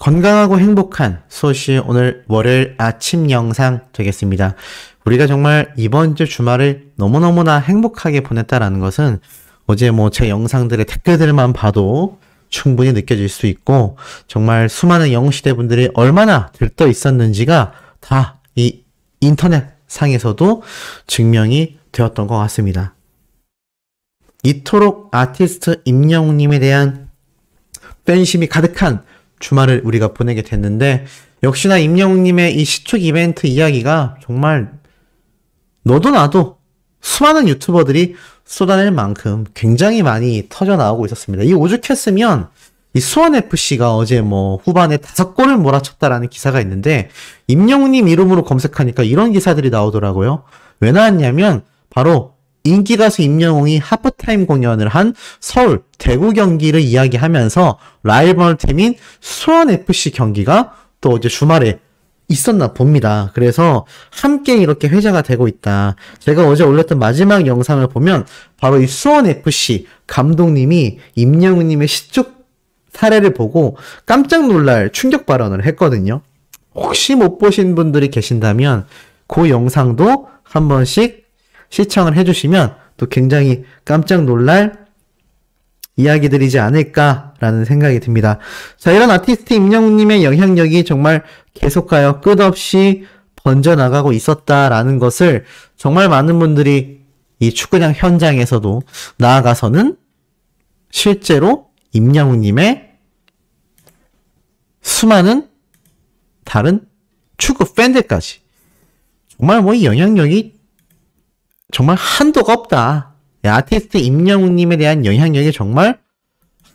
건강하고 행복한 소시 오늘 월요일 아침 영상 되겠습니다. 우리가 정말 이번 주 주말을 너무너무나 행복하게 보냈다라는 것은 어제 제 영상들의 댓글들만 봐도 충분히 느껴질 수 있고 정말 수많은 영웅시대 분들이 얼마나 들떠 있었는지가 다 이 인터넷 상에서도 증명이 되었던 것 같습니다. 이토록 아티스트 임영웅님에 대한 팬심이 가득한 주말을 우리가 보내게 됐는데 역시나 임영웅님의 이 시축 이벤트 이야기가 정말 너도 나도 수많은 유튜버들이 쏟아낼 만큼 굉장히 많이 터져 나오고 있었습니다. 이 오죽했으면 이 수원FC가 어제 후반에 5골을 몰아쳤다라는 기사가 있는데 임영웅님 이름으로 검색하니까 이런 기사들이 나오더라고요. 왜 나왔냐면 바로 인기가수 임영웅이 하프타임 공연을 한 서울, 대구 경기를 이야기하면서 라이벌 팀인 수원FC 경기가 또 어제 주말에 있었나 봅니다. 그래서 함께 이렇게 회자가 되고 있다. 제가 어제 올렸던 마지막 영상을 보면 바로 이 수원FC 감독님이 임영웅님의 시축 사례를 보고 깜짝 놀랄 충격 발언을 했거든요. 혹시 못 보신 분들이 계신다면 그 영상도 한 번씩 시청을 해주시면 또 굉장히 깜짝 놀랄 이야기들이지 않을까라는 생각이 듭니다. 자, 이런 아티스트 임영웅님의 영향력이 정말 계속하여 끝없이 번져나가고 있었다라는 것을 정말 많은 분들이 이 축구장 현장에서도 나아가서는 실제로 임영웅님의 수많은 다른 축구 팬들까지 정말 이 영향력이 정말 한도가 없다. 아티스트 임영웅님에 대한 영향력이 정말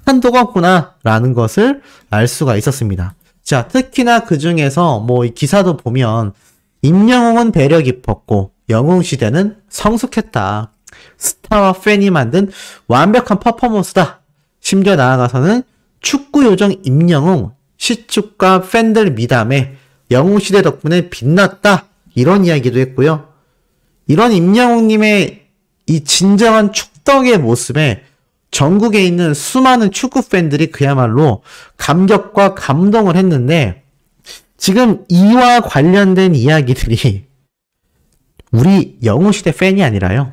한도가 없구나라는 것을 알 수가 있었습니다. 자, 특히나 그 중에서 이 기사도 보면 임영웅은 배려 깊었고 영웅시대는 성숙했다. 스타와 팬이 만든 완벽한 퍼포먼스다. 심지어 나아가서는 축구 요정 임영웅 시축과 팬들 미담에 영웅시대 덕분에 빛났다. 이런 이야기도 했고요. 이런 임영웅님의 이 진정한 축덕의 모습에 전국에 있는 수많은 축구 팬들이 그야말로 감격과 감동을 했는데 지금 이와 관련된 이야기들이 우리 영웅시대 팬이 아니라요.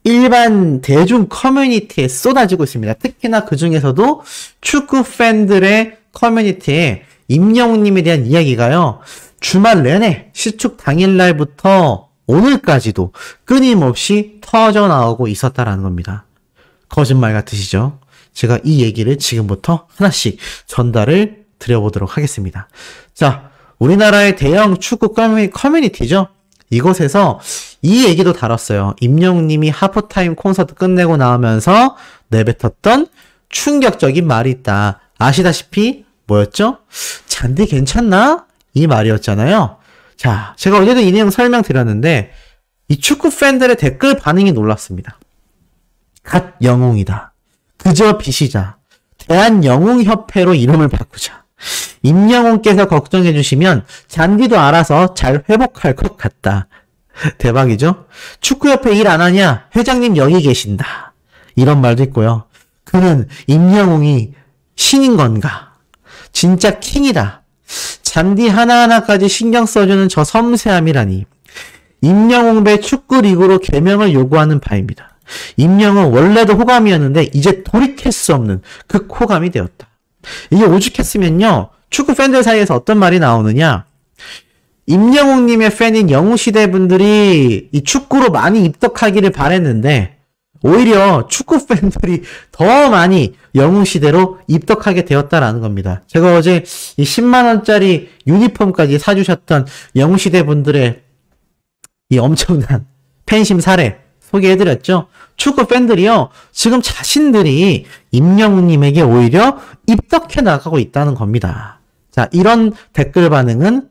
일반 대중 커뮤니티에 쏟아지고 있습니다. 특히나 그 중에서도 축구 팬들의 커뮤니티에 임영웅님에 대한 이야기가요. 주말 내내 시축 당일날부터 오늘까지도 끊임없이 터져 나오고 있었다라는 겁니다. 거짓말 같으시죠? 제가 이 얘기를 지금부터 하나씩 전달을 드려보도록 하겠습니다. 자, 우리나라의 대형 축구 커뮤니티죠? 이곳에서 이 얘기도 다뤘어요. 임영웅님이 하프타임 콘서트 끝내고 나오면서 내뱉었던 충격적인 말이 있다. 아시다시피 뭐였죠? 잔디 괜찮나? 이 말이었잖아요. 자, 제가 어제도 이 내용 설명드렸는데 이 축구 팬들의 댓글 반응이 놀랍습니다. 갓 영웅이다. 그저 빛이자. 대한영웅협회로 이름을 바꾸자. 임영웅께서 걱정해 주시면 잔디도 알아서 잘 회복할 것 같다. 대박이죠? 축구협회 일 안 하냐? 회장님 여기 계신다. 이런 말도 있고요. 그는 임영웅이 신인 건가? 진짜 킹이다. 잔디 하나하나까지 신경 써주는 저 섬세함이라니. 임영웅배 축구리그로 개명을 요구하는 바입니다. 임영웅은 원래도 호감이었는데 이제 돌이킬 수 없는 극호감이 되었다. 이게 오죽했으면요. 축구 팬들 사이에서 어떤 말이 나오느냐. 임영웅님의 팬인 영웅시대 분들이 이 축구로 많이 입덕하기를 바랬는데 오히려 축구 팬들이 더 많이 영웅시대로 입덕하게 되었다라는 겁니다. 제가 어제 이 10만원짜리 유니폼까지 사주셨던 영웅시대 분들의 이 엄청난 팬심 사례 소개해드렸죠. 축구 팬들이요. 지금 자신들이 임영웅님에게 오히려 입덕해 나가고 있다는 겁니다. 자, 이런 댓글 반응은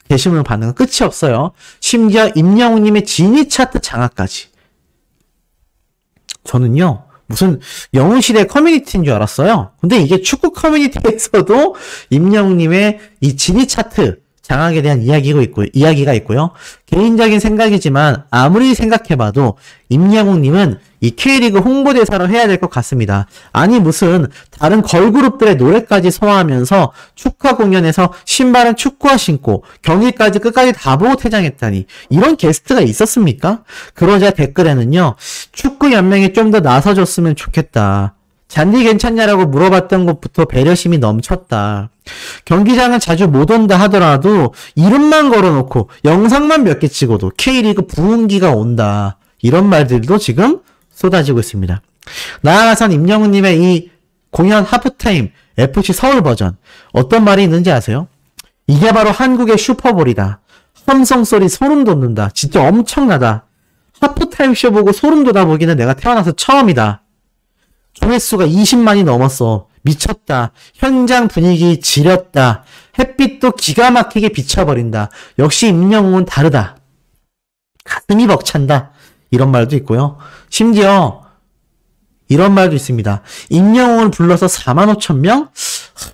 게시물 반응은 끝이 없어요. 심지어 임영웅님의 진위 차트 장악까지. 저는요. 무슨 영웅시대 커뮤니티인 줄 알았어요. 근데 이게 축구 커뮤니티에서도 임영웅님의 이 진위 차트 장악에 대한 이야기가 있고요. 개인적인 생각이지만 아무리 생각해봐도 임영웅님은 이 K리그 홍보대사로 해야 될 것 같습니다. 아니 무슨 다른 걸그룹들의 노래까지 소화하면서 축하 공연에서 신발은 축구화 신고 경기까지 끝까지 다 보고 퇴장했다니 이런 게스트가 있었습니까? 그러자 댓글에는요. 축구연맹이 좀 더 나서줬으면 좋겠다. 잔디 괜찮냐라고 물어봤던 것부터 배려심이 넘쳤다. 경기장은 자주 못 온다 하더라도 이름만 걸어놓고 영상만 몇 개 찍어도 K리그 부흥기가 온다. 이런 말들도 지금 쏟아지고 있습니다. 나아가선 임영웅님의 이 공연 하프타임 FC 서울 버전 어떤 말이 있는지 아세요? 이게 바로 한국의 슈퍼볼이다. 함성소리 소름 돋는다. 진짜 엄청나다. 하프타임 쇼 보고 소름 돋아보기는 내가 태어나서 처음이다. 조회수가 20만이 넘었어. 미쳤다. 현장 분위기 지렸다. 햇빛도 기가 막히게 비춰버린다. 역시 임영웅은 다르다. 가슴이 벅찬다. 이런 말도 있고요. 심지어 이런 말도 있습니다. 임영웅을 불러서 45,000명?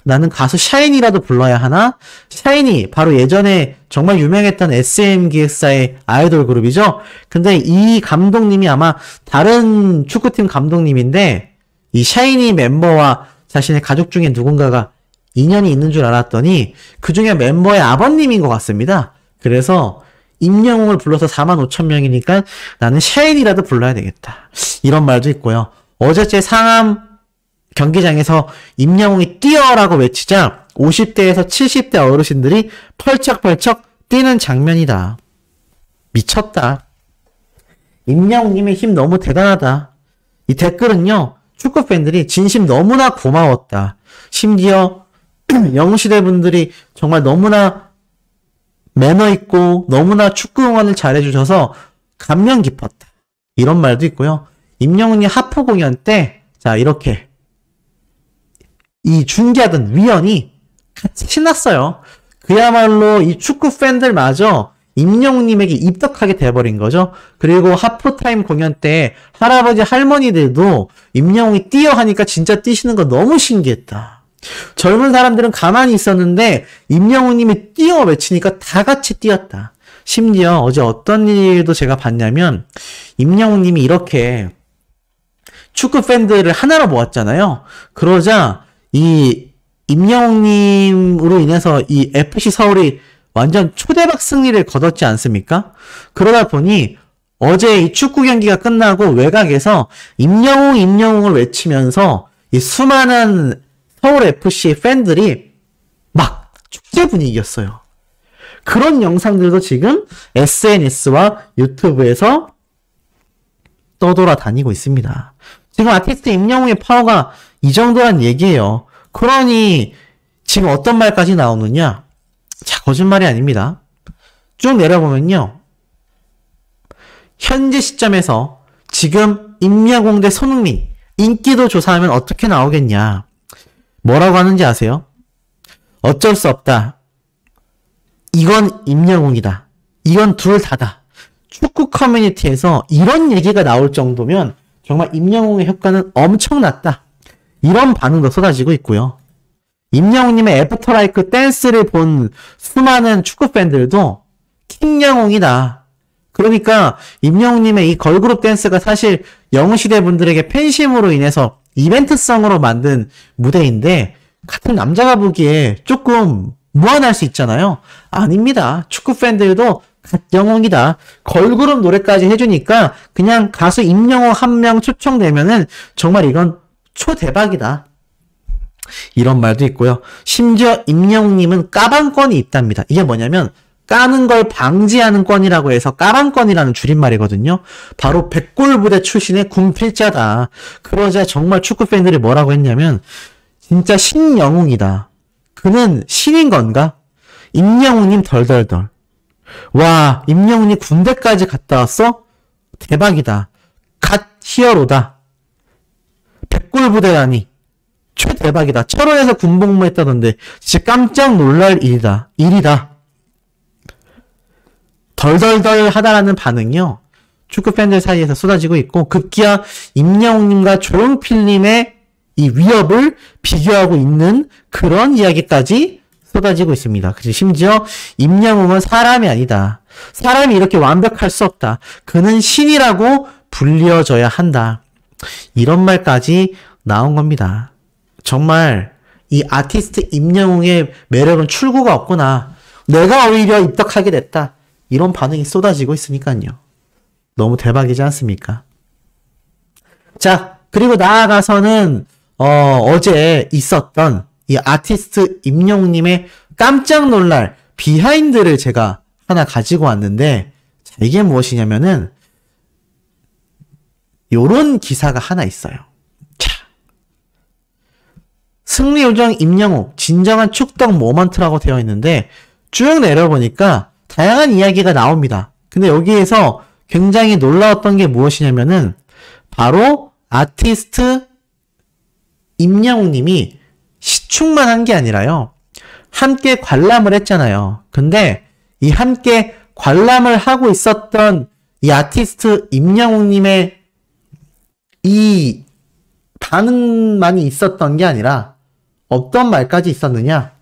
나는 가수 샤이니라도 불러야 하나? 샤이니 바로 예전에 정말 유명했던 SM 기획사의 아이돌 그룹이죠. 근데 이 감독님이 아마 다른 축구팀 감독님인데 이 샤이니 멤버와 자신의 가족 중에 누군가가 인연이 있는 줄 알았더니 그 중에 멤버의 아버님인 것 같습니다. 그래서 임영웅을 불러서 45,000명이니까 나는 샤이니라도 불러야 되겠다. 이런 말도 있고요. 어제째 상암 경기장에서 임영웅이 뛰어라고 외치자 50대에서 70대 어르신들이 펄쩍펄쩍 뛰는 장면이다. 미쳤다. 임영웅님의 힘 너무 대단하다. 이 댓글은요. 축구 팬들이 진심 너무나 고마웠다. 심지어 영웅시대 분들이 정말 너무나 매너 있고 너무나 축구 응원을 잘해주셔서 감명 깊었다. 이런 말도 있고요. 임영웅이 하프 공연 때 자 이렇게 이 중계하던 위원이 같이 신났어요. 그야말로 이 축구 팬들마저 임영웅님에게 입덕하게 돼버린 거죠. 그리고 하프타임 공연 때 할아버지 할머니들도 임영웅이 뛰어 하니까 진짜 뛰시는 거 너무 신기했다. 젊은 사람들은 가만히 있었는데 임영웅님이 뛰어 외치니까 다 같이 뛰었다. 심지어 어제 어떤 일도 제가 봤냐면 임영웅님이 이렇게 축구 팬들을 하나로 모았잖아요. 그러자 이 임영웅님으로 인해서 이 FC 서울이 완전 초대박 승리를 거뒀지 않습니까? 그러다 보니 어제 이 축구 경기가 끝나고 외곽에서 임영웅을 외치면서 이 수많은 서울 FC 팬들이 막 축제 분위기였어요. 그런 영상들도 지금 SNS와 유튜브에서 떠돌아다니고 있습니다. 지금 아티스트 임영웅의 파워가 이 정도란 얘기예요. 그러니 지금 어떤 말까지 나오느냐? 자, 거짓말이 아닙니다. 쭉 내려보면요. 현재 시점에서 지금 임영웅 대 손흥민 인기도 조사하면 어떻게 나오겠냐? 뭐라고 하는지 아세요? 어쩔 수 없다. 이건 임영웅이다. 이건 둘 다다. 축구 커뮤니티에서 이런 얘기가 나올 정도면 정말 임영웅의 효과는 엄청났다. 이런 반응도 쏟아지고 있고요. 임영웅님의 애프터라이크 댄스를 본 수많은 축구 팬들도 킹영웅이다. 그러니까 임영웅님의 이 걸그룹 댄스가 사실 영웅시대 분들에게 팬심으로 인해서 이벤트성으로 만든 무대인데 같은 남자가 보기에 조금 무안할 수 있잖아요. 아닙니다. 축구 팬들도 영웅이다. 걸그룹 노래까지 해주니까 그냥 가수 임영웅 한 명 초청되면은 정말 이건 초대박이다. 이런 말도 있고요. 심지어 임영웅님은 까방권이 있답니다. 이게 뭐냐면 까는 걸 방지하는 권이라고 해서 까방권이라는 줄임말이거든요. 바로 백골부대 출신의 군필자다. 그러자 정말 축구 팬들이 뭐라고 했냐면 진짜 신영웅이다. 그는 신인 건가? 임영웅님 덜덜덜. 와, 임영웅이 군대까지 갔다 왔어? 대박이다. 갓 히어로다. 백골부대라니. 최대박이다. 철원에서 군복무했다던데 진짜 깜짝 놀랄 일이다. 덜덜덜 하다라는 반응이요. 축구 팬들 사이에서 쏟아지고 있고 급기야 임영웅님과 조용필님의 이 위협을 비교하고 있는 그런 이야기까지 쏟아지고 있습니다. 그리고 심지어 임영웅은 사람이 아니다. 사람이 이렇게 완벽할 수 없다. 그는 신이라고 불려져야 한다. 이런 말까지 나온 겁니다. 정말 이 아티스트 임영웅의 매력은 출구가 없구나. 내가 오히려 입덕하게 됐다. 이런 반응이 쏟아지고 있으니까요. 너무 대박이지 않습니까? 자, 그리고 나아가서는 어제 있었던 이 아티스트 임영웅님의 깜짝 놀랄 비하인드를 제가 하나 가지고 왔는데, 자, 이게 무엇이냐면은 요런 기사가 하나 있어요. 자, 승리요정 임영웅 진정한 축덕 모먼트라고 되어 있는데 쭉 내려보니까 다양한 이야기가 나옵니다. 근데 여기에서 굉장히 놀라웠던 게 무엇이냐면은 바로 아티스트 임영웅님이 시축만 한 게 아니라요. 함께 관람을 했잖아요. 근데 이 함께 관람을 하고 있었던 이 아티스트 임영웅님의 이 반응만이 있었던 게 아니라 어떤 말까지 있었느냐?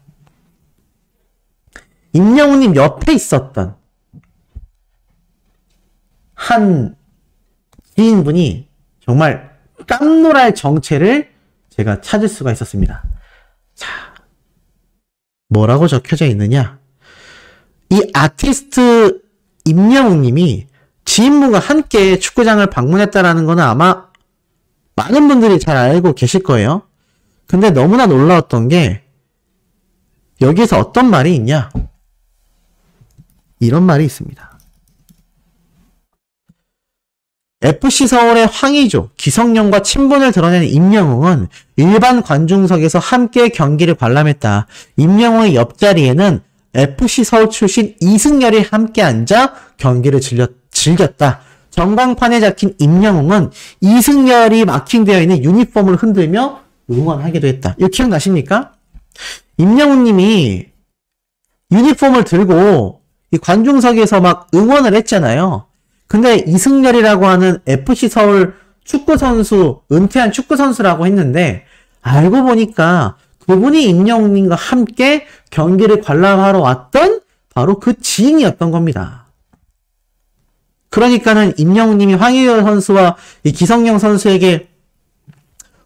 임영웅님 옆에 있었던 한 지인분이 정말 깜놀할 정체를 제가 찾을 수가 있었습니다. 자, 뭐라고 적혀져 있느냐? 이 아티스트 임영웅님이 지인분과 함께 축구장을 방문했다라는 거는 아마 많은 분들이 잘 알고 계실 거예요. 근데 너무나 놀라웠던 게 여기에서 어떤 말이 있냐? 이런 말이 있습니다. FC 서울의 황의조, 기성용과 친분을 드러낸 임영웅은 일반 관중석에서 함께 경기를 관람했다. 임영웅의 옆자리에는 FC 서울 출신 이승열이 함께 앉아 경기를 즐겼다. 전광판에 작힌 임영웅은 이승열이 마킹되어 있는 유니폼을 흔들며 응원하기도 했다. 이거 기억나십니까? 임영웅님이 유니폼을 들고 이 관중석에서 막 응원을 했잖아요. 근데 이승열이라고 하는 FC 서울 축구선수, 은퇴한 축구선수라고 했는데 알고 보니까 그분이 임영웅님과 함께 경기를 관람하러 왔던 바로 그 지인이었던 겁니다. 그러니까는 임영웅님이 황의조 선수와 이 기성용 선수에게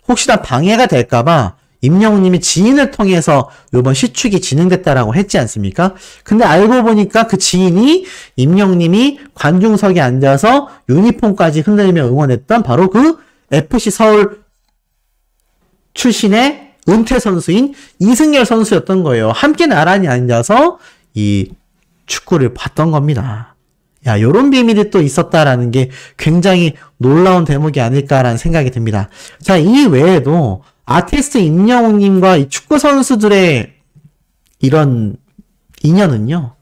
혹시나 방해가 될까봐 임영웅님이 지인을 통해서 이번 시축이 진행됐다라고 했지 않습니까? 근데 알고 보니까 그 지인이 임영웅님이 관중석에 앉아서 유니폼까지 흔들며 응원했던 바로 그 FC 서울 출신의 은퇴 선수인 이승열 선수였던 거예요. 함께 나란히 앉아서 이 축구를 봤던 겁니다. 야, 요런 비밀이 또 있었다라는 게 굉장히 놀라운 대목이 아닐까라는 생각이 듭니다. 자, 이 외에도 아티스트 임영웅님과 이 축구 선수들의 이런 인연은요,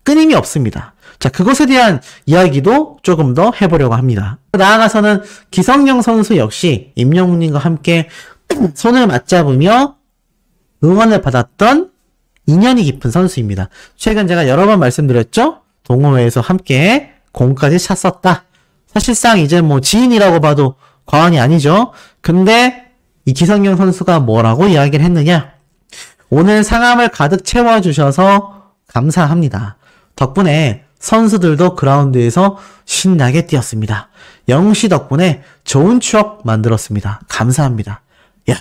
끊임이 없습니다. 자, 그것에 대한 이야기도 조금 더 해보려고 합니다. 나아가서는 기성용 선수 역시 임영웅님과 함께 손을 맞잡으며 응원을 받았던 인연이 깊은 선수입니다. 최근 제가 여러 번 말씀드렸죠? 동호회에서 함께 공까지 찼었다. 사실상 이제 뭐 지인이라고 봐도 과언이 아니죠. 근데 이 기성용 선수가 뭐라고 이야기를 했느냐? 오늘 상암을 가득 채워주셔서 감사합니다. 덕분에 선수들도 그라운드에서 신나게 뛰었습니다. 영웅씨 덕분에 좋은 추억 만들었습니다. 감사합니다. 야,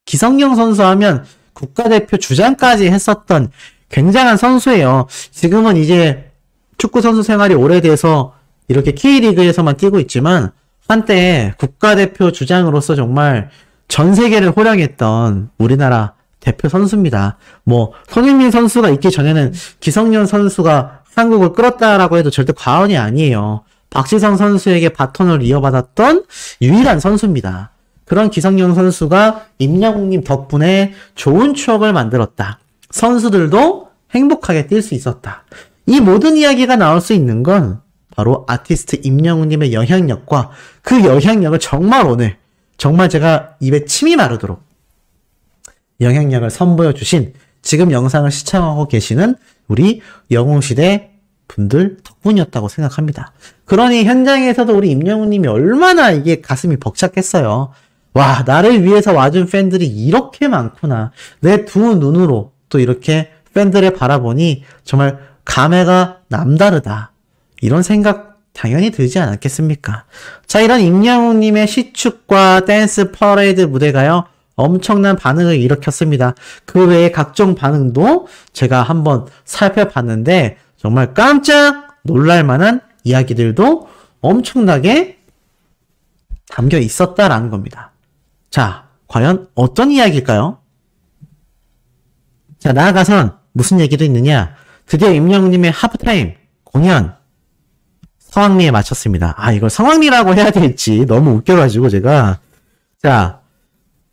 기성용 선수 하면 국가대표 주장까지 했었던 굉장한 선수예요. 지금은 이제 축구 선수 생활이 오래돼서 이렇게 K리그에서만 뛰고 있지만 한때 국가대표 주장으로서 정말 전 세계를 호령했던 우리나라 대표 선수입니다. 뭐 손흥민 선수가 있기 전에는 기성용 선수가 한국을 끌었다라고 해도 절대 과언이 아니에요. 박지성 선수에게 바톤을 이어받았던 유일한 선수입니다. 그런 기성용 선수가 임영웅님 덕분에 좋은 추억을 만들었다. 선수들도 행복하게 뛸 수 있었다. 이 모든 이야기가 나올 수 있는 건 바로 아티스트 임영웅님의 영향력과 그 영향력을 정말 오늘 정말 제가 입에 침이 마르도록 영향력을 선보여 주신 지금 영상을 시청하고 계시는 우리 영웅시대 분들 덕분이었다고 생각합니다. 그러니 현장에서도 우리 임영웅님이 얼마나 이게 가슴이 벅찼겠어요. 와, 나를 위해서 와준 팬들이 이렇게 많구나. 내 두 눈으로 또 이렇게 팬들을 바라보니 정말 감회가 남다르다. 이런 생각 당연히 들지 않았겠습니까? 자, 이런 임영웅님의 시축과 댄스 퍼레이드 무대가요, 엄청난 반응을 일으켰습니다. 그 외에 각종 반응도 제가 한번 살펴봤는데 정말 깜짝 놀랄만한 이야기들도 엄청나게 담겨 있었다라는 겁니다. 자, 과연 어떤 이야기일까요? 자, 나아가선 무슨 얘기도 있느냐? 드디어 임영웅님의 하프타임 공연 성황리에 마쳤습니다. 아, 이걸 성황리라고 해야 될지 너무 웃겨가지고 제가. 자,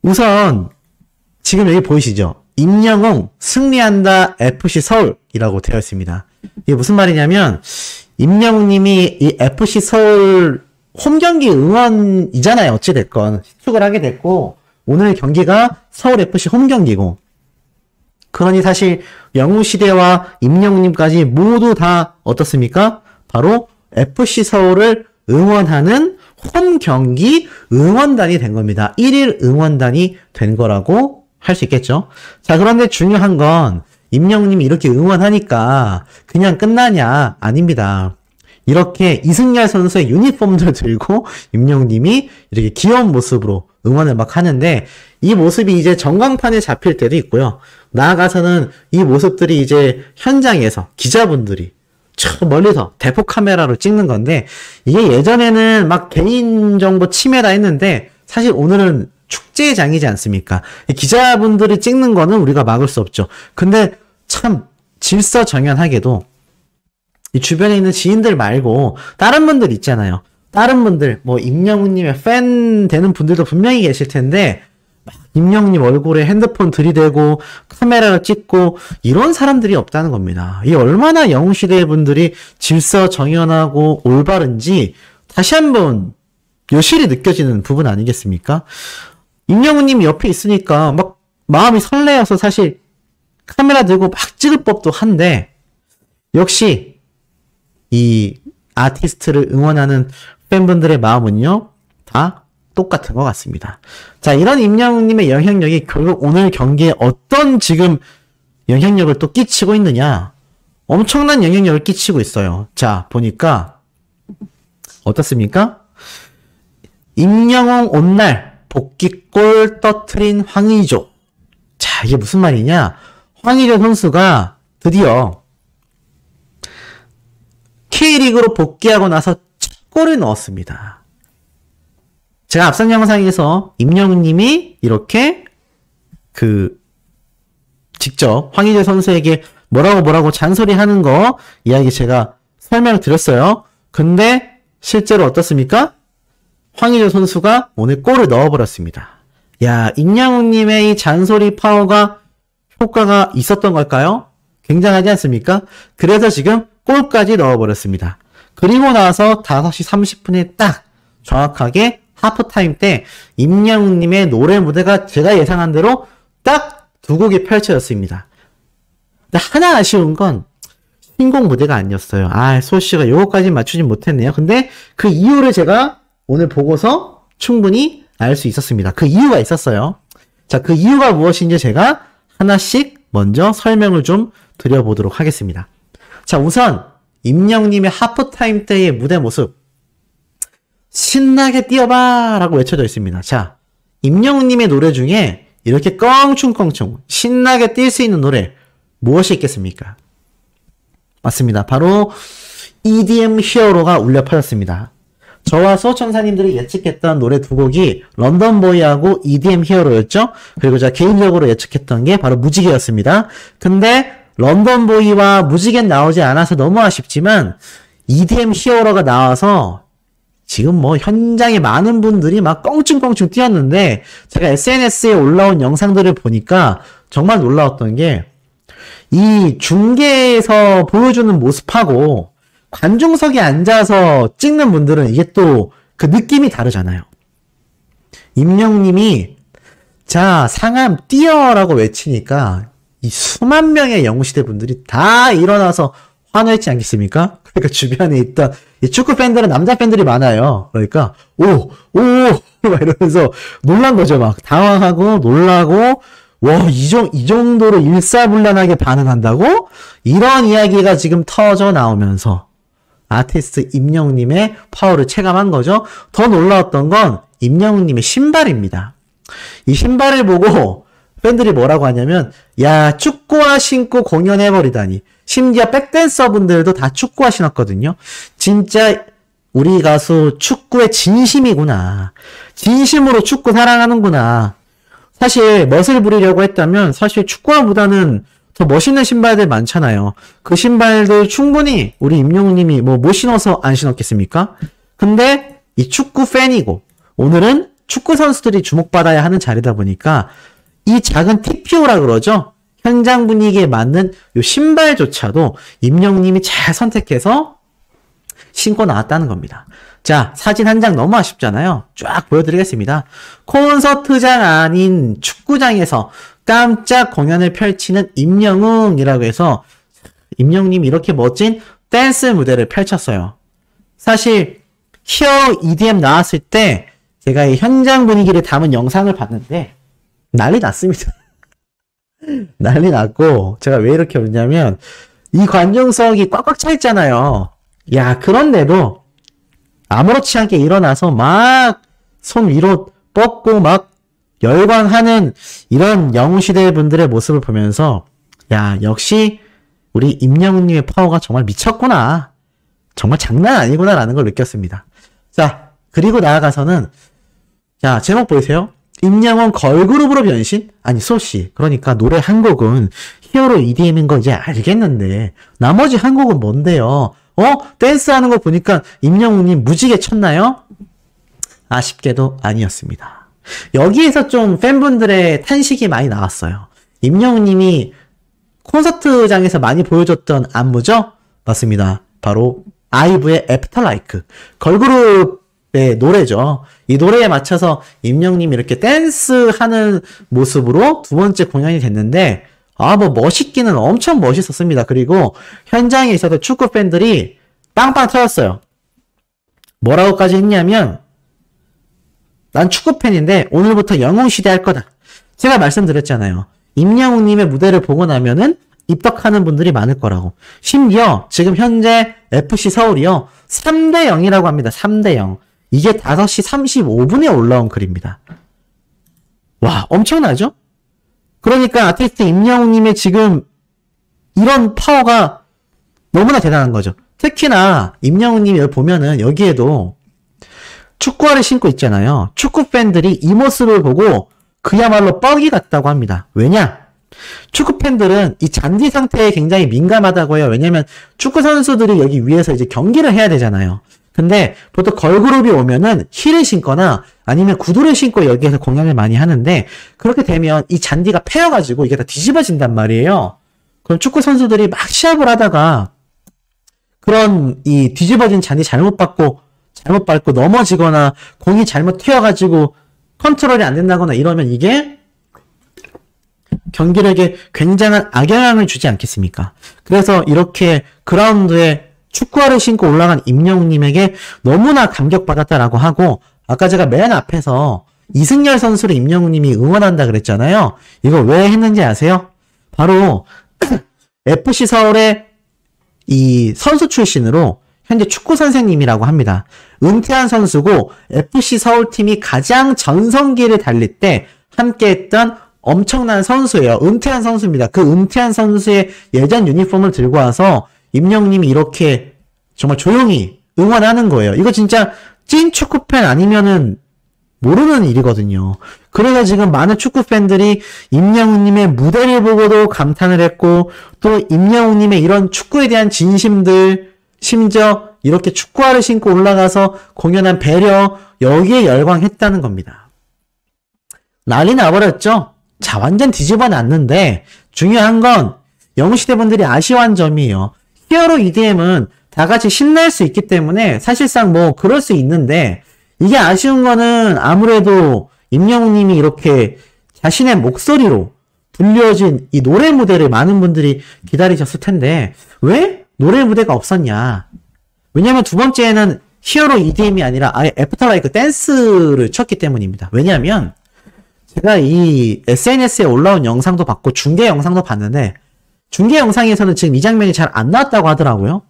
우선 지금 여기 보이시죠? 임영웅 승리한다 FC 서울이라고 되어 있습니다. 이게 무슨 말이냐면 임영웅님이 이 FC 서울 홈경기 응원이잖아요. 어찌됐건 시축을 하게 됐고 오늘 경기가 서울 FC 홈경기고, 그러니 사실 영웅시대와 임영웅님까지 모두 다 어떻습니까? 바로 FC 서울을 응원하는 홈경기 응원단이 된 겁니다. 1일 응원단이 된 거라고 할 수 있겠죠. 자, 그런데 중요한 건 임영웅님이 이렇게 응원하니까 그냥 끝나냐? 아닙니다. 이렇게 이승열 선수의 유니폼들 들고 임영웅님이 이렇게 귀여운 모습으로 응원을 막 하는데, 이 모습이 이제 전광판에 잡힐 때도 있고요. 나아가서는 이 모습들이 이제 현장에서 기자분들이 저 멀리서 대포 카메라로 찍는 건데, 이게 예전에는 막 개인정보 침해라 했는데 사실 오늘은 축제장이지 않습니까? 기자분들이 찍는 거는 우리가 막을 수 없죠. 근데 참 질서정연하게도 이 주변에 있는 지인들 말고 다른 분들 있잖아요. 다른 분들, 뭐 임영웅님의 팬 되는 분들도 분명히 계실 텐데 임영웅님 얼굴에 핸드폰 들이대고 카메라를 찍고 이런 사람들이 없다는 겁니다. 이 얼마나 영웅시대 분들이 질서정연하고 올바른지 다시 한번 여실히 느껴지는 부분 아니겠습니까? 임영웅님 옆에 있으니까 막 마음이 설레어서 사실 카메라 들고 막 찍을 법도 한데, 역시 이 아티스트를 응원하는 팬분들의 마음은요 다 똑같은 것 같습니다. 자, 이런 임영웅님의 영향력이 결국 오늘 경기에 어떤 지금 영향력을 또 끼치고 있느냐? 엄청난 영향력을 끼치고 있어요. 자, 보니까 어떻습니까? 임영웅 온날 복귀골 터트린 황의조. 자, 이게 무슨 말이냐? 황의조 선수가 드디어 K리그로 복귀하고 나서 첫 골을 넣었습니다. 제가 앞선 영상에서 임영웅님이 이렇게 직접 황의조 선수에게 뭐라고 잔소리하는 거 이야기 제가 설명을 드렸어요. 근데 실제로 어떻습니까? 황의조 선수가 오늘 골을 넣어버렸습니다. 야, 임영웅님의 이 잔소리 파워가 효과가 있었던 걸까요? 굉장하지 않습니까? 그래서 지금 골까지 넣어버렸습니다. 그리고 나서 5시 30분에 딱 정확하게 하프타임 때 임영웅님의 노래 무대가 제가 예상한 대로 딱 두 곡이 펼쳐졌습니다. 근데 하나 아쉬운 건 신곡 무대가 아니었어요. 아, 소씨가 요거까지 맞추진 못했네요. 근데 그 이유를 제가 오늘 보고서 충분히 알 수 있었습니다. 그 이유가 있었어요. 자, 그 이유가 무엇인지 제가 하나씩 먼저 설명을 좀 드려보도록 하겠습니다. 자, 우선 임영웅님의 하프타임 때의 무대 모습, 신나게 뛰어봐 라고 외쳐져 있습니다. 자, 임영웅님의 노래 중에 이렇게 껑충껑충 신나게 뛸 수 있는 노래 무엇이 있겠습니까? 맞습니다. 바로 EDM 히어로가 울려 퍼졌습니다. 저와 소천사님들이 예측했던 노래 두 곡이 런던보이하고 EDM 히어로였죠. 그리고 제가 개인적으로 예측했던 게 바로 무지개였습니다. 근데 런던보이와 무지개는 나오지 않아서 너무 아쉽지만 EDM 히어로가 나와서 지금 뭐 현장에 많은 분들이 막 껑충껑충 뛰었는데, 제가 SNS에 올라온 영상들을 보니까 정말 놀라웠던 게 이 중계에서 보여주는 모습하고 관중석에 앉아서 찍는 분들은 이게 또 그 느낌이 다르잖아요. 임영웅님이 자, 상암 뛰어라고 외치니까 이 수만 명의 영웅시대 분들이 다 일어나서 환호했지 않겠습니까? 그러니까 주변에 있던 이 축구 팬들은 남자 팬들이 많아요. 그러니까 막 이러면서 놀란 거죠. 막 당황하고 놀라고 와, 이 정도로 일사불란하게 반응한다고? 이런 이야기가 지금 터져 나오면서 아티스트 임영웅님의 파워를 체감한 거죠. 더 놀라웠던 건 임영웅님의 신발입니다. 이 신발을 보고 팬들이 뭐라고 하냐면, 야, 축구화 신고 공연해버리다니. 심지어 백댄서분들도 다 축구화 신었거든요. 진짜 우리 가수 축구의 진심이구나. 진심으로 축구 사랑하는구나. 사실 멋을 부리려고 했다면 사실 축구화보다는 더 멋있는 신발들 많잖아요. 그 신발들 충분히 우리 임영웅님이 뭐 못 신어서 안 신었겠습니까? 근데 이 축구 팬이고 오늘은 축구 선수들이 주목받아야 하는 자리다 보니까 이 작은 TPO라 그러죠. 현장 분위기에 맞는 요 신발조차도 임영웅님이 잘 선택해서 신고 나왔다는 겁니다. 자, 사진 한 장 너무 아쉽잖아요. 쫙 보여드리겠습니다. 콘서트장 아닌 축구장에서 깜짝 공연을 펼치는 임영웅이라고 해서 임영웅님이 이렇게 멋진 댄스 무대를 펼쳤어요. 사실 히어로 EDM 나왔을 때 제가 이 현장 분위기를 담은 영상을 봤는데 난리 났습니다. 난리 났고 제가 왜 이렇게 웃냐면 이 관중석이 꽉꽉 차 있잖아요. 야, 그런데도 아무렇지 않게 일어나서 막 손 위로 뻗고 막 열광하는 이런 영웅시대 분들의 모습을 보면서 야, 역시 우리 임영웅님의 파워가 정말 미쳤구나. 정말 장난 아니구나 라는 걸 느꼈습니다. 자, 그리고 나아가서는 자, 제목 보이세요? 임영웅 걸그룹으로 변신? 아니, 소씨. 그러니까 노래 한 곡은 히어로 EDM인 거 이제 알겠는데 나머지 한 곡은 뭔데요? 댄스하는 거 보니까 임영웅님 무지개 쳤나요? 아쉽게도 아니었습니다. 여기에서 좀 팬분들의 탄식이 많이 나왔어요. 임영웅님이 콘서트장에서 많이 보여줬던 안무죠? 맞습니다. 바로 아이브의 애프터 라이크. 걸그룹의 노래죠. 이 노래에 맞춰서 임영웅님이 이렇게 댄스하는 모습으로 두 번째 공연이 됐는데 뭐 멋있기는 엄청 멋있었습니다. 그리고 현장에 있었던 축구 팬들이 빵빵 터졌어요. 뭐라고까지 했냐면 난 축구 팬인데 오늘부터 영웅시대 할 거다. 제가 말씀드렸잖아요. 임영웅님의 무대를 보고 나면은 입덕하는 분들이 많을 거라고. 심지어 지금 현재 FC 서울이요. 3대 0이라고 합니다. 3대 0. 이게 5시 35분에 올라온 글입니다. 와, 엄청나죠? 그러니까 아티스트 임영웅님의 지금 이런 파워가 너무나 대단한 거죠. 특히나 임영웅님이 여기 보면은 여기에도 축구화를 신고 있잖아요. 축구 팬들이 이 모습을 보고 그야말로 뻑이 같다고 합니다. 왜냐? 축구 팬들은 이 잔디 상태에 굉장히 민감하다고 해요. 왜냐면 축구 선수들이 여기 위에서 이제 경기를 해야 되잖아요. 근데 보통 걸그룹이 오면은 힐을 신거나 아니면 구두를 신고 여기에서 공연을 많이 하는데 그렇게 되면 이 잔디가 패여가지고 이게 다 뒤집어진단 말이에요. 그럼 축구 선수들이 막 시합을 하다가 그런 이 뒤집어진 잔디 잘못 밟고 넘어지거나 공이 잘못 튀어가지고 컨트롤이 안 된다거나 이러면 이게 경기력에 굉장한 악영향을 주지 않겠습니까? 그래서 이렇게 그라운드에 축구화를 신고 올라간 임영웅님에게 너무나 감격받았다라고 하고 아까 제가 맨 앞에서 이승열 선수를 임영웅님이 응원한다 그랬잖아요. 이거 왜 했는지 아세요? 바로 FC 서울의 이 선수 출신으로 현재 축구 선생님이라고 합니다. 은퇴한 선수고 FC 서울팀이 가장 전성기를 달릴 때 함께했던 엄청난 선수예요. 은퇴한 선수입니다. 그 은퇴한 선수의 예전 유니폼을 들고 와서 임영웅님이 이렇게 정말 조용히 응원하는 거예요. 이거 진짜 찐 축구팬 아니면은 모르는 일이거든요. 그래서 지금 많은 축구팬들이 임영웅님의 무대를 보고도 감탄을 했고 또 임영웅님의 이런 축구에 대한 진심들 심지어 이렇게 축구화를 신고 올라가서 공연한 배려 여기에 열광했다는 겁니다. 난리 나버렸죠? 자, 완전 뒤집어 놨는데 중요한 건 영웅시대분들이 아쉬워한 점이에요. 히어로 EDM은 다 같이 신날 수 있기 때문에 사실상 뭐 그럴 수 있는데 이게 아쉬운 거는 아무래도 임영웅님이 이렇게 자신의 목소리로 불려진 이 노래 무대를 많은 분들이 기다리셨을 텐데 왜 노래 무대가 없었냐? 왜냐면 두 번째는 히어로 EDM이 아니라 아예 애프터 라이크 댄스를 쳤기 때문입니다. 왜냐면 제가 이 SNS에 올라온 영상도 봤고 중계 영상도 봤는데 중계 영상에서는 지금 이 장면이 잘 안 나왔다고 하더라고요.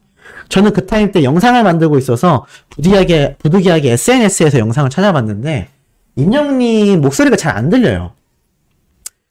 저는 그 타임 때 영상을 만들고 있어서 부득이하게 SNS에서 영상을 찾아봤는데 임영웅님 목소리가 잘 안 들려요.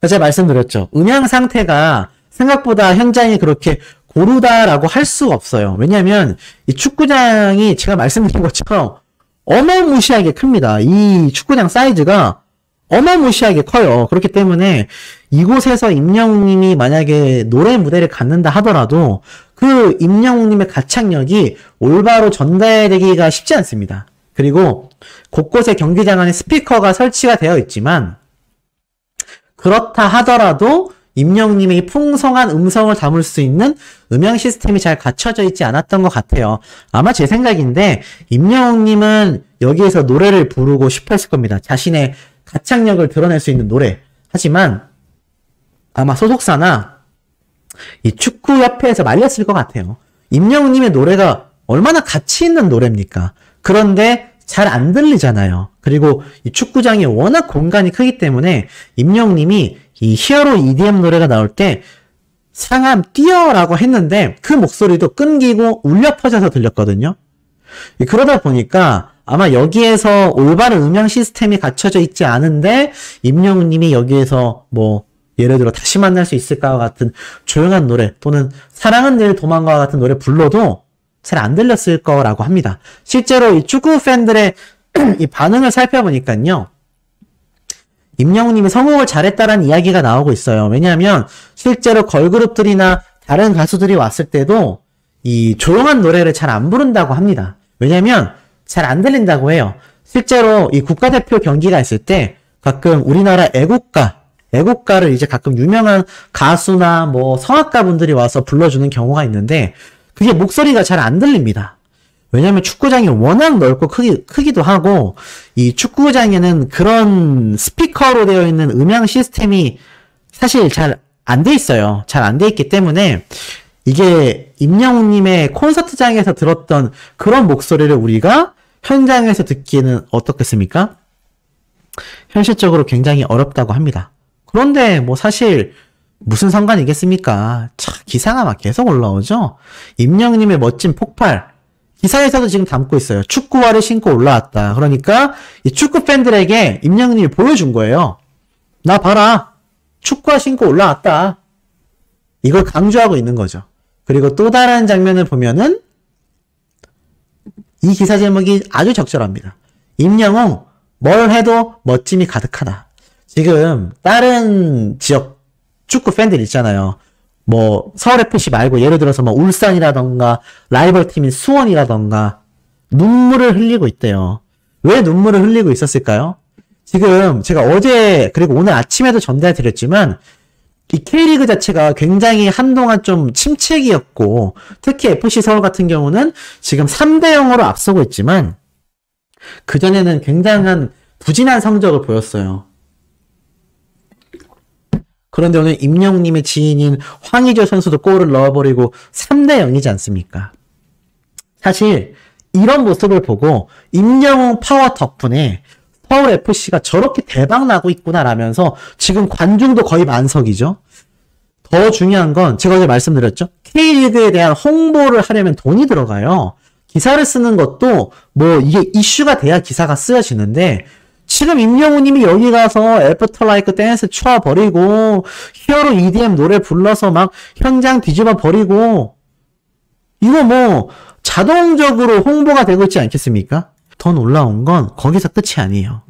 제가 말씀드렸죠. 음향 상태가 생각보다 현장이 그렇게 고르다라고 할 수가 없어요. 왜냐하면 이 축구장이 제가 말씀드린 것처럼 어마무시하게 큽니다. 이 축구장 사이즈가 어마무시하게 커요. 그렇기 때문에 이곳에서 임영웅님이 만약에 노래 무대를 갖는다 하더라도 그 임영웅님의 가창력이 올바로 전달되기가 쉽지 않습니다. 그리고 곳곳에 경기장 안에 스피커가 설치가 되어 있지만 그렇다 하더라도 임영웅님의 풍성한 음성을 담을 수 있는 음향 시스템이 잘 갖춰져 있지 않았던 것 같아요. 아마 제 생각인데 임영웅님은 여기에서 노래를 부르고 싶어 했을 겁니다. 자신의 가창력을 드러낼 수 있는 노래. 하지만 아마 소속사나 이 축구협회에서 말렸을 것 같아요. 임영웅님의 노래가 얼마나 가치 있는 노래입니까? 그런데 잘 안 들리잖아요. 그리고 이 축구장이 워낙 공간이 크기 때문에 임영웅님이 이 히어로 EDM 노래가 나올 때 상암 뛰어라고 했는데 그 목소리도 끊기고 울려 퍼져서 들렸거든요. 그러다 보니까 아마 여기에서 올바른 음향 시스템이 갖춰져 있지 않은데 임영웅님이 여기에서 뭐 예를 들어 다시 만날 수 있을까와 같은 조용한 노래 또는 사랑은 늘 도망가와 같은 노래 불러도 잘 안 들렸을 거라고 합니다. 실제로 이 축구 팬들의 이 반응을 살펴보니까요. 임영웅님이 성공을 잘했다라는 이야기가 나오고 있어요. 왜냐하면 실제로 걸그룹들이나 다른 가수들이 왔을 때도 이 조용한 노래를 잘 안 부른다고 합니다. 왜냐하면 잘 안 들린다고 해요. 실제로 이 국가대표 경기가 있을 때 가끔 우리나라 애국가를 이제 가끔 유명한 가수나 뭐 성악가 분들이 와서 불러주는 경우가 있는데 그게 목소리가 잘 안 들립니다. 왜냐면 축구장이 워낙 넓고 크기도 하고 이 축구장에는 그런 스피커로 되어 있는 음향 시스템이 사실 잘 안 돼 있어요. 잘 안 돼 있기 때문에 이게 임영웅님의 콘서트장에서 들었던 그런 목소리를 우리가 현장에서 듣기에는 어떻겠습니까? 현실적으로 굉장히 어렵다고 합니다. 그런데 뭐 사실 무슨 상관이겠습니까? 참 기사가 막 계속 올라오죠? 임영웅님의 멋진 폭발. 기사에서도 지금 담고 있어요. 축구화를 신고 올라왔다. 그러니까 이 축구 팬들에게 임영웅님이 보여준 거예요. 나 봐라. 축구화 신고 올라왔다. 이걸 강조하고 있는 거죠. 그리고 또 다른 장면을 보면은 이 기사 제목이 아주 적절합니다. 임영웅 뭘 해도 멋짐이 가득하다. 지금 다른 지역 축구 팬들 있잖아요. 뭐 서울FC 말고 예를 들어서 뭐 울산이라던가 라이벌 팀인 수원이라던가 눈물을 흘리고 있대요. 왜 눈물을 흘리고 있었을까요? 지금 제가 어제 그리고 오늘 아침에도 전달드렸지만 이 K리그 자체가 굉장히 한동안 좀 침체기였고 특히 FC 서울 같은 경우는 지금 3대0으로 앞서고 있지만 그전에는 굉장한 부진한 성적을 보였어요. 그런데 오늘 임영웅님의 지인인 황의조 선수도 골을 넣어버리고 3대0이지 않습니까? 사실 이런 모습을 보고 임영웅 파워 덕분에 서울FC가 저렇게 대박나고 있구나라면서 지금 관중도 거의 만석이죠. 더 중요한 건 제가 어제 말씀드렸죠. K리그에 대한 홍보를 하려면 돈이 들어가요. 기사를 쓰는 것도 뭐 이게 이슈가 돼야 기사가 쓰여지는데 지금 임영웅님이 여기 가서 애프터 라이크 댄스 춰버리고 히어로 EDM 노래 불러서 막 현장 뒤집어 버리고 이거 뭐 자동적으로 홍보가 되고 있지 않겠습니까? 더 놀라운 건 거기서 끝이 아니에요.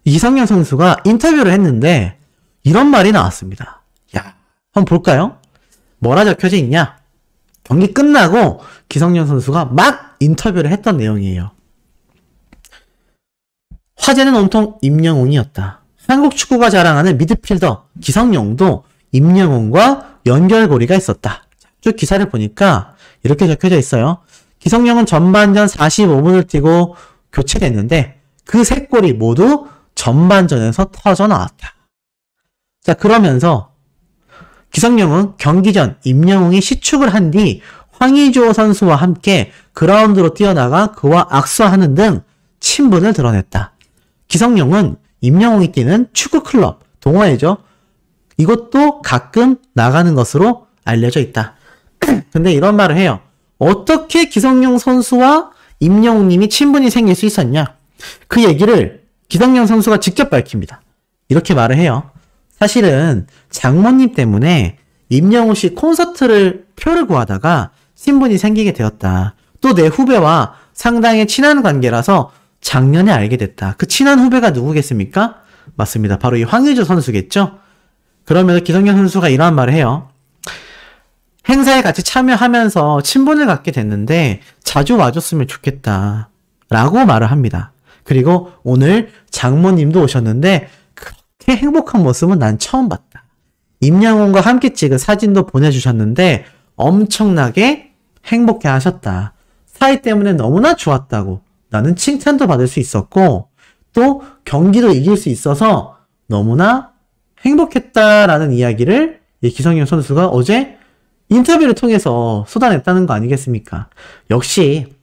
이성영 선수가 인터뷰를 했는데 이런 말이 나왔습니다. 야, 한번 볼까요? 뭐라 적혀져 있냐? 경기 끝나고 기성용 선수가 막 인터뷰를 했던 내용이에요. 화제는 온통 임영웅이었다. 한국 축구가 자랑하는 미드필더 기성용도 임영웅과 연결고리가 있었다. 쭉 기사를 보니까 이렇게 적혀져 있어요. 기성용은 전반전 45분을 뛰고 교체됐는데 그 3골이 모두 전반전에서 터져 나왔다. 자, 그러면서 기성용은 경기 전 임영웅이 시축을 한 뒤 황의조 선수와 함께 그라운드로 뛰어나가 그와 악수하는 등 친분을 드러냈다. 기성용은 임영웅이 뛰는 축구클럽 동호회죠. 이것도 가끔 나가는 것으로 알려져 있다. 근데 이런 말을 해요. 어떻게 기성용 선수와 임영웅님이 친분이 생길 수 있었냐? 그 얘기를 기성용 선수가 직접 밝힙니다. 이렇게 말을 해요. 사실은 장모님 때문에 임영웅 씨 콘서트를 표를 구하다가 친분이 생기게 되었다. 또 내 후배와 상당히 친한 관계라서 작년에 알게 됐다. 그 친한 후배가 누구겠습니까? 맞습니다. 바로 이 황의조 선수겠죠? 그러면서 기성용 선수가 이러한 말을 해요. 행사에 같이 참여하면서 친분을 갖게 됐는데 자주 와줬으면 좋겠다. 라고 말을 합니다. 그리고 오늘 장모님도 오셨는데 그렇게 행복한 모습은 난 처음 봤다. 임영웅과 함께 찍은 사진도 보내주셨는데 엄청나게 행복해 하셨다. 사이 때문에 너무나 좋았다고 나는 칭찬도 받을 수 있었고 또 경기도 이길 수 있어서 너무나 행복했다라는 이야기를 이 기성용 선수가 어제 인터뷰를 통해서 쏟아냈다는 거 아니겠습니까? 역시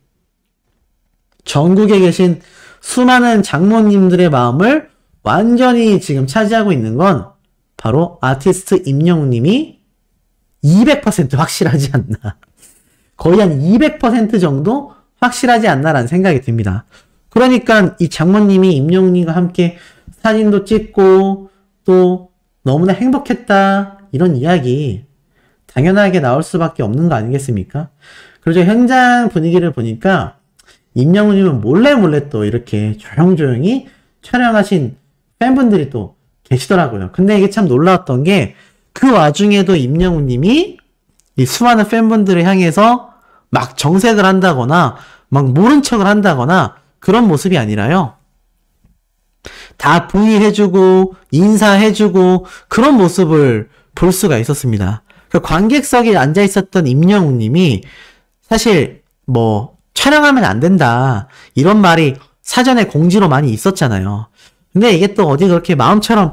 전국에 계신 수많은 장모님들의 마음을 완전히 지금 차지하고 있는 건 바로 아티스트 임영웅님이 200% 확실하지 않나. 거의 한 200% 정도 확실하지 않나라는 생각이 듭니다. 그러니까 이 장모님이 임영웅님과 함께 사진도 찍고 또 너무나 행복했다 이런 이야기 당연하게 나올 수밖에 없는 거 아니겠습니까? 그리고 현장 분위기를 보니까 임영웅님은 몰래 또 이렇게 조용조용히 촬영하신 팬분들이 또 계시더라고요. 근데 이게 참 놀라웠던 게 그 와중에도 임영웅님이 이 수많은 팬분들을 향해서 막 정색을 한다거나 막 모른 척을 한다거나 그런 모습이 아니라요. 다 부의해주고 인사해주고 그런 모습을 볼 수가 있었습니다. 그 관객석에 앉아있었던 임영웅님이 사실 뭐 촬영하면 안 된다 이런 말이 사전에 공지로 많이 있었잖아요. 근데 이게 또 어디 그렇게 마음처럼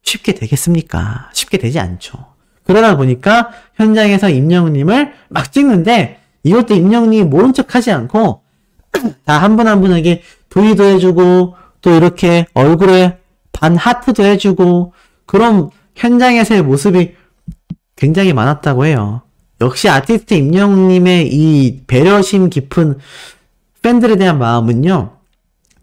쉽게 되겠습니까? 쉽게 되지 않죠. 그러다 보니까 현장에서 임영웅님을 막 찍는데 이것도 임영웅님이 모른 척 하지 않고 다 한 분 한 분에게 부위도 해주고 또 이렇게 얼굴에 반 하트도 해주고 그런 현장에서의 모습이 굉장히 많았다고 해요. 역시 아티스트 임영웅님의 이 배려심 깊은 팬들에 대한 마음은요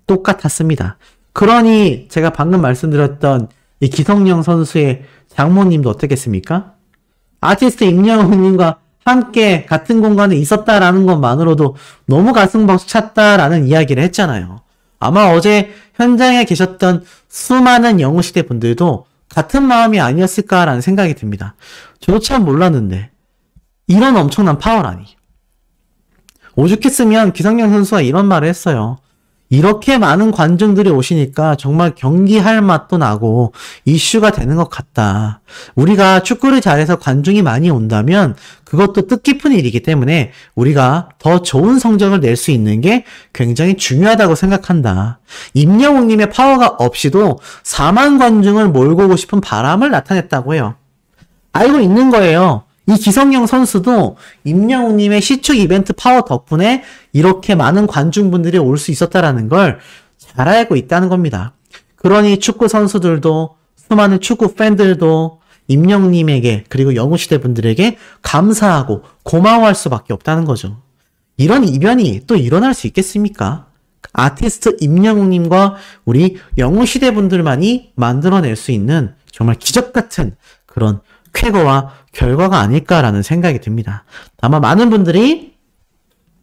똑같았습니다. 그러니 제가 방금 말씀드렸던 이 기성용 선수의 장모님도 어떻겠습니까? 아티스트 임영웅님과 함께 같은 공간에 있었다라는 것만으로도 너무 가슴벅 찼다라는 이야기를 했잖아요. 아마 어제 현장에 계셨던 수많은 영웅시대 분들도 같은 마음이 아니었을까라는 생각이 듭니다. 저도 참 몰랐는데 이런 엄청난 파워라니. 오죽했으면 기성용 선수가 이런 말을 했어요. 이렇게 많은 관중들이 오시니까 정말 경기할 맛도 나고 이슈가 되는 것 같다. 우리가 축구를 잘해서 관중이 많이 온다면 그것도 뜻깊은 일이기 때문에 우리가 더 좋은 성적을 낼 수 있는 게 굉장히 중요하다고 생각한다. 임영웅님의 파워가 없이도 4만 관중을 몰고 오고 싶은 바람을 나타냈다고 해요. 알고 있는 거예요. 이 기성용 선수도 임영웅님의 시축 이벤트 파워 덕분에 이렇게 많은 관중분들이 올 수 있었다라는 걸 잘 알고 있다는 겁니다. 그러니 축구 선수들도 수많은 축구 팬들도 임영웅님에게 그리고 영웅시대 분들에게 감사하고 고마워할 수밖에 없다는 거죠. 이런 이변이 또 일어날 수 있겠습니까? 아티스트 임영웅님과 우리 영웅시대 분들만이 만들어낼 수 있는 정말 기적같은 그런 쾌거와 결과가 아닐까라는 생각이 듭니다. 아마 많은 분들이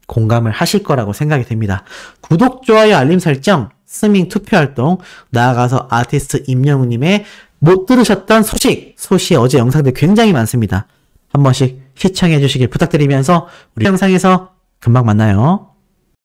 공감을 하실 거라고 생각이 됩니다. 구독, 좋아요, 알림 설정, 스밍 투표활동, 나아가서 아티스트 임영웅님의 못 들으셨던 소시 어제 영상들 굉장히 많습니다. 한 번씩 시청해 주시길 부탁드리면서 우리 영상에서 금방 만나요.